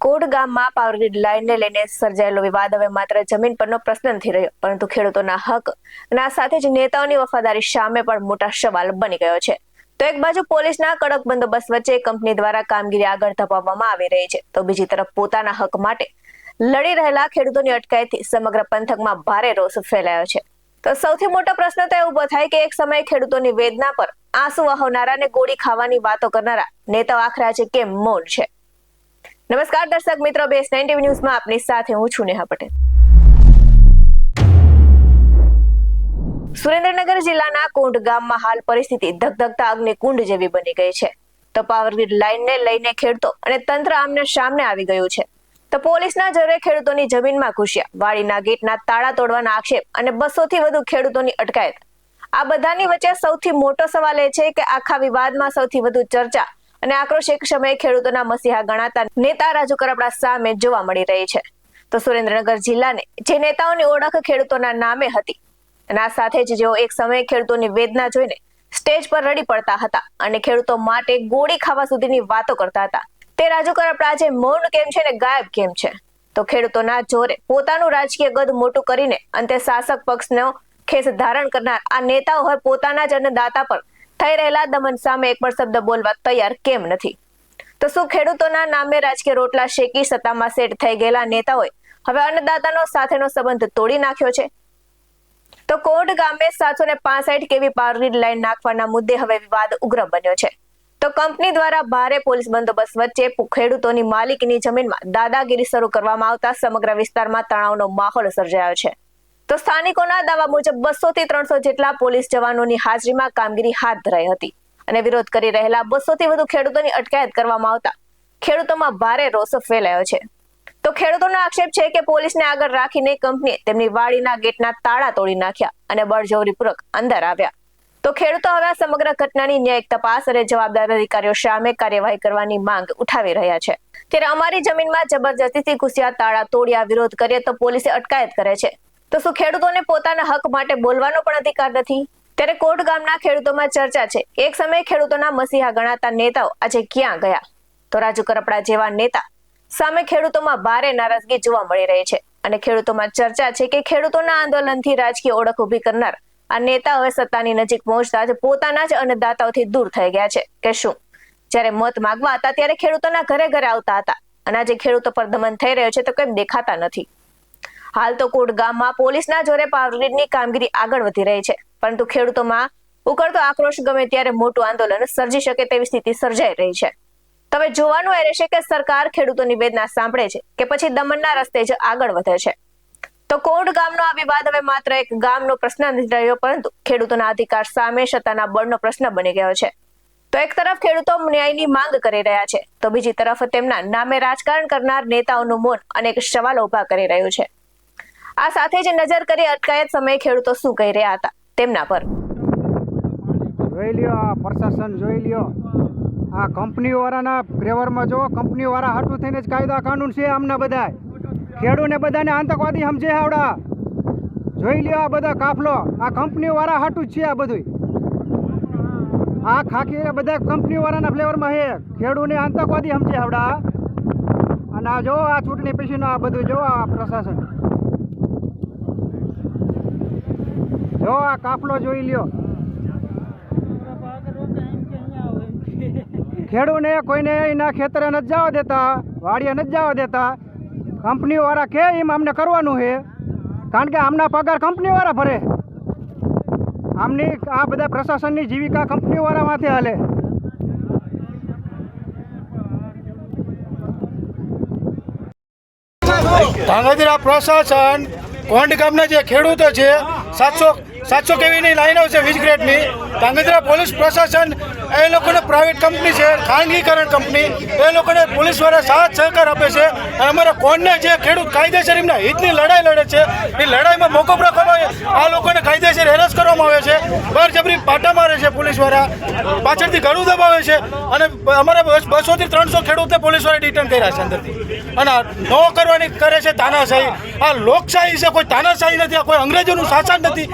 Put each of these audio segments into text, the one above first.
કોટ ગામમાં power grid લાઇનને લઈને સર્જાયેલો વિવાદ હવે માત્ર જમીન પરનો પ્રશ્ન નથી રહ્યો, પરંતુ ખેડૂતોના હક અને આ સાથે જ નેતાઓની વફાદારી સામે પણ મોટા સવાલ બની ગયો છે. તો એક બાજુ પોલીસના કડક બંદોબસ્ત વચ્ચે કંપની દ્વારા કામગીરી આગળ ધપાવવામાં આવી રહી છે, તો બીજી તરફ પોતાના હક માટે લડી રહેલા ખેડૂતોની અટકાયતથી સમગ્ર પંથકમાં ભારે રોષ ફેલાયો છે. તો સૌથી મોટો પ્રશ્ન તો એ ઉભો થાય કે એક સમયે ખેડૂતોની વેદના પર આંસુ વહાવનારા અને ગોળી ખાવાની વાતો કરનારા નેતાઓ આખરે આજે કેમ મૌન છે? નમસ્કાર દર્શક મિત્રો, BS9 TV ન્યૂઝમાં આપની સાથે હું છું નેહા પટેલ. સુરેન્દ્રનગર જિલ્લાના કોંઢ ગામમાં હાલ પરિસ્થિતિ ધગધગતા અગ્નિકુંડ જેવી બની ગઈ છે. તો પાવર ગ્રીડ લાઇનને લઈને ખેડૂતો અને તંત્ર આમને સામને આવી ગયું છે. તો પોલીસના જોરે ખેડૂતોની જમીનમાં ઘૂસ્યા, વાડીના ગેટના તાળા તોડવાના આક્ષેપ અને 200 થી વધુ ખેડૂતોની અટકાયત. આ બધાની વચ્ચે સૌથી મોટો સવાલ એ છે કે આખા વિવાદમાં સૌથી વધુ ચર્ચા અને આક્રોશ એક સમયે ખેડૂતોના મસીહા ગણાતા નેતા રાજુ કરપડા સામે જોવા મળી રહી છે. તો સુરેન્દ્રનગર જિલ્લાને જે નેતાઓની ઓળખ ખેડૂતોના નામે હતી અને આ સાથે જ જેઓ એક સમયે ખેડૂતોની વેદના જોઈને સ્ટેજ પર રડી પડતા હતા અને ખેડૂતો માટે ગોળી ખાવા સુધીની વાતો કરતા હતા, તે રાજુ કરપડા આજે મૌન કેમ છે ને ગાયબ કેમ છે? તો ખેડૂતોના જોરે પોતાનું રાજકીય ગદ મોટું કરીને અંતે શાસક પક્ષનો ખેસ ધારણ કરનાર આ નેતાઓ હવે પોતાના જ અન્નદાતા પર થઈ રહેલા દમન સામે એક પણ શબ્દ બોલવા તૈયાર કેમ નથી? તો શું ખેડૂતોના નામે રાજકીય રોટલા શેકી સત્તામાં સેટ થઈ ગયેલા નેતાઓએ હવે અન્નદાતાનો સાથેનો સંબંધ તોડી નાખ્યો છે? તો કોટ ગામે 765 kV પાવર ગ્રીડ લાઇન નાખવાના મુદ્દે હવે વિવાદ ઉગ્ર બન્યો છે. તો કંપની દ્વારા ભારે પોલીસ બંદોબસ્ત વચ્ચે ખેડૂતોની માલિકીની જમીનમાં દાદાગીરી શરૂ કરવામાં આવતા સમગ્ર વિસ્તારમાં તણાવનો માહોલ સર્જાયો છે. તો સ્થાનિકોના દાવા મુજબ 200 થી 300 જેટલા પોલીસ જવાનોની હાજરીમાં કામગીરી હાથ ધરાઈ હતી અને વિરોધ કરી રહેલા 200 થી વધુ ખેડૂતોની અટકાયત કરવામાં આવતા ખેડૂતોમાં ભારે રોષ ફેલાયો છે. તો ખેડૂતોનો આક્ષેપ છે કે પોલીસને આગળ રાખીને કંપનીએ તેમની વાડીના ગેટના તાળા તોડી નાખ્યા અને બળજબરીપૂર્વક અંદર આવ્યા. તો ખેડૂતો હવે આ સમગ્ર ઘટનાની ન્યાયિક તપાસ અને જવાબદાર અધિકારીઓ સામે કાર્યવાહી કરવાની માંગ ઉઠાવી રહ્યા છે. ત્યારે અમારી જમીનમાં જબરજસ્તીથી ઘૂસ્યા, તાળા તોડ્યા, વિરોધ કરીએ તો પોલીસે અટકાયત કરે છે. તો શું ખેડૂતોને પોતાના હક માટે બોલવાનો પણ અધિકાર નથી? ત્યારે કોટ ગામના ખેડૂતોમાં ચર્ચા છે કે એક સમયે ખેડૂતોના મસીહા ગણાતા નેતાઓ આજે ક્યાં ગયા? તો રાજુ કરપડા જેવા નેતા સામે ખેડૂતોમાં ભારે નારાજગી જોવા મળી રહી છે અને ખેડૂતોમાં ચર્ચા છે કે ખેડૂતોના આંદોલનથી રાજકીય ઓળખ ઉભી કરનાર આ નેતા હવે સત્તાની નજીક પહોંચતા જ પોતાના જ અન્નદાતાઓથી દૂર થઈ ગયા છે કે શું? જ્યારે મત માંગવા હતા ત્યારે ખેડૂતોના ઘરે ઘરે આવતા હતા અને આજે ખેડૂતો પર દમન થઈ રહ્યો છે તો કેમ દેખાતા નથી? હાલ તો કોટ ગામમાં પોલીસના જોરે પાવર ગ્રીડની કામગીરી આગળ વધી રહી છે, પરંતુ ખેડૂતોમાં ઉકળતો આક્રોશ ગમે ત્યારે મોટું આંદોલન સર્જી શકે તેવી સ્થિતિ સર્જાઈ રહી છે. હવે જોવાનું એ રહેશે કે સરકાર ખેડૂતોની વેદના સાંભળે છે કે પછી દમનના રસ્તે જ આગળ વધે છે. તો કોટ ગામનો આ વિવાદ હવે માત્ર એક ગામનો પ્રશ્ન નથી રહ્યો, પરંતુ ખેડૂતોના અધિકાર સામે સત્તાના બળનો પ્રશ્ન બની ગયો છે. તો એક તરફ ખેડૂતો ન્યાયની માંગ કરી રહ્યા છે, તો બીજી તરફ તેમના નામે રાજકારણ કરનાર નેતાઓનું મૌન અનેક સવાલો ઉભા કરી રહ્યું છે. આ સાથે જ નજર કરી અટકાયત સમયે ખેડૂતો શું કહી રહ્યા હતા તેમના પર. જોઈ લ્યો, આ પ્રશાસન જોઈ લ્યો, આ કંપનીવાળાના ફેવરમાં જો, કંપનીવાળા હાટું થઈને જ કાયદા કાનૂન છે આમના બધા. ખેડૂને બધાને આતંકવાદી સમજે આવડા. જોઈ લ્યો આ બધા કાફલો, આ કંપનીવાળા હાટું જ છે આ બધું. આ ખાખી બધા કંપનીવાળાના ફ્લેવરમાં છે, ખેડૂને આતંકવાદી સમજે આવડા. અને આ જો આ ચૂંટણી પછીનું આ બધું જો, આ પ્રશાસન જો, આ કાફલો જોઈ લ્યો. ખેડૂને કોઈને એના ખેતરે નથી જવા દેતા, વાડીએ નથી જવા દેતા. કંપનીવાળા કે એમ અમને કરવાનું છે, કારણ કે આમના પગાર કંપનીવાળા ભરે. આમની આ બધા પ્રશાસનની જીવિકા કંપનીવાળામાંથી હાલે. ધાંગધ્રા પ્રશાસન કોંઢ ગામના જે ખેડૂતો છે 700 kVની લાઈનો છે વીજ ગ્રેડની. ધાંગધ્રા પોલીસ પ્રશાસન એ લોકોને પ્રાઇવેટ કંપની છે, ખાનગીકરણ કંપની, એ લોકોને પોલીસવાળા સાથ સહકાર આપે છે. અને અમારા કોણને જે ખેડૂત કાયદેસર એમના હિતની લડાઈ લડે છે, એ લડાઈમાં મોકૂફ રાખવામાં આવે, આ લોકોને કાયદેસર હેરાસ કરવામાં આવે છે, બળજબરી પાટા મારે છે પોલીસવાળા, પાછળથી ઘણું દબાવે છે. અને અમારા 200 થી 300 ખેડૂતને પોલીસવાળાએ ડિટેન કર્યા છે અંદરથી. અને નો કરવાની કરે છે તાનાશાહી. આ લોકશાહી છે, કોઈ તાનાશાહી નથી, આ કોઈ અંગ્રેજોનું શાસન નથી,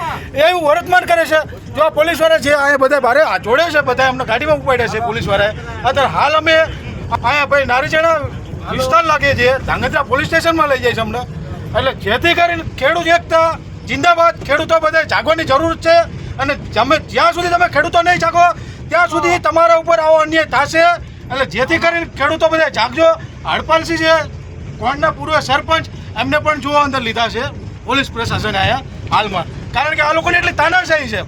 એવું વર્તમાન કરે છે. જો આ પોલીસવાળા છે અહીંયા બધા ભારે જોડે છે, બધા અમને ગાડીમાં ઉપાડ્યા છે પોલીસવાળાએ. અત્યારે હાલ અમે અહીંયા ભાઈ નારીચેણા વિસ્તાર લાગે છે, ધાંગધ્રા પોલીસ સ્ટેશનમાં લઈ જાય છે અમને. એટલે જેથી કરીને ખેડૂત એકતા જિંદાબાદ. ખેડૂતો બધા જાગવાની જરૂર છે અને જ્યાં સુધી તમે ખેડૂતો નહીં જાગો ત્યાં સુધી તમારા ઉપર આવો અન્યાય થશે. એટલે જેથી કરીને ખેડૂતો બધા જાગજો. હડપાલસિંહ છે કોણના પૂર્વ સરપંચ, એમને પણ જો અંદર લીધા છે પોલીસ પ્રશાસન આયા હાલમાં. કારણ કે આ લોકોની એટલી તાનાશાહી છે.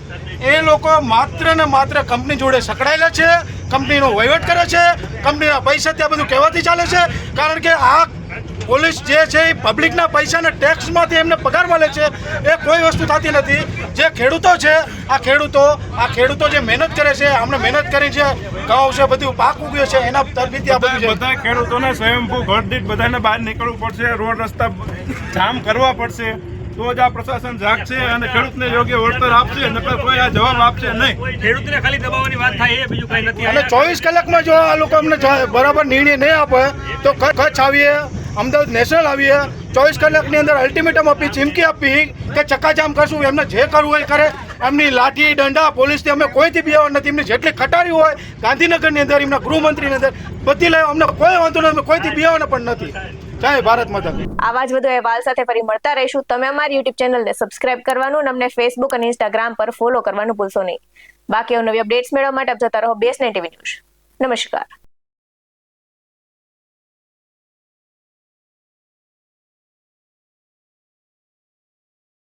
એ લોકો માત્ર ને માત્ર કંપની જોડે સંકળાયેલા છે, કંપનીનો વહીવટ કરે છે, કંપનીના પૈસા ત્યાં બધું કહેવાથી ચાલે છે. કારણ કે આ પોલીસ જે છે એ પબ્લિકના પૈસાના ટેક્સમાંથી એમને પગાર મળે છે. એ કોઈ વસ્તુ થતી નથી. જે ખેડૂતો છે આ ખેડૂતો જે મહેનત કરે છે, આમને મહેનત કરી છે, ઘઉં છે, બધું પાક ઉગ્યો છે, એના તરફથી આ બધું છે. બધા ખેડૂતોને સ્વયંભૂ ઘર દીઠ બધાને બહાર નીકળવું પડશે, રોડ રસ્તા જામ કરવા પડશે, તો જ આ પ્રશાસન જાગશે અને ખેડૂતને યોગ્ય વળતર આપશે. નકર કોઈ આ જવાબ આપશે નહીં. ખેડૂતને ખાલી દબાવવાની વાત થાય એ બીજું કઈ નથી. અને 24 કલાકમાં જો આ લોકો અમને બરાબર નિર્ણય નહીં આપે તો કચ્છ આવીએ, અમદાવાદ નેશનલ આવીએ, 24 કલાકની અંદર અલ્ટિમેટમ આપી, ચીમકી આપી કે ચક્કાજામ કરશું. એમને જે કરવું હોય કરે. એમની લાઠી દંડા પોલીસથી અમે કોઈથી બિયાવા નથી. એમની જેટલી ખટારી હોય ગાંધીનગરની અંદર, એમના ગૃહમંત્રીની અંદર બધી લાવી. અમને કોઈ વાંધો નથી, અમે કોઈથી બિયાવાના પણ નથી. જય ભારત માતા. આવા જ વધુ અહેવાલ સાથે ફરી મળતા રહીશું. તમે અમારી યુટ્યુબ ચેનલને સબસ્ક્રાઇબ કરવાનું અને અમને ફેસબુક અને ઇન્સ્ટાગ્રામ પર ફોલો કરવાનું ભૂલશો નહીં. બાકી નવી અપડેટ્સ મેળવવા માટે આપ જોતા રહો BS9 TV ન્યૂઝ. નમસ્કાર.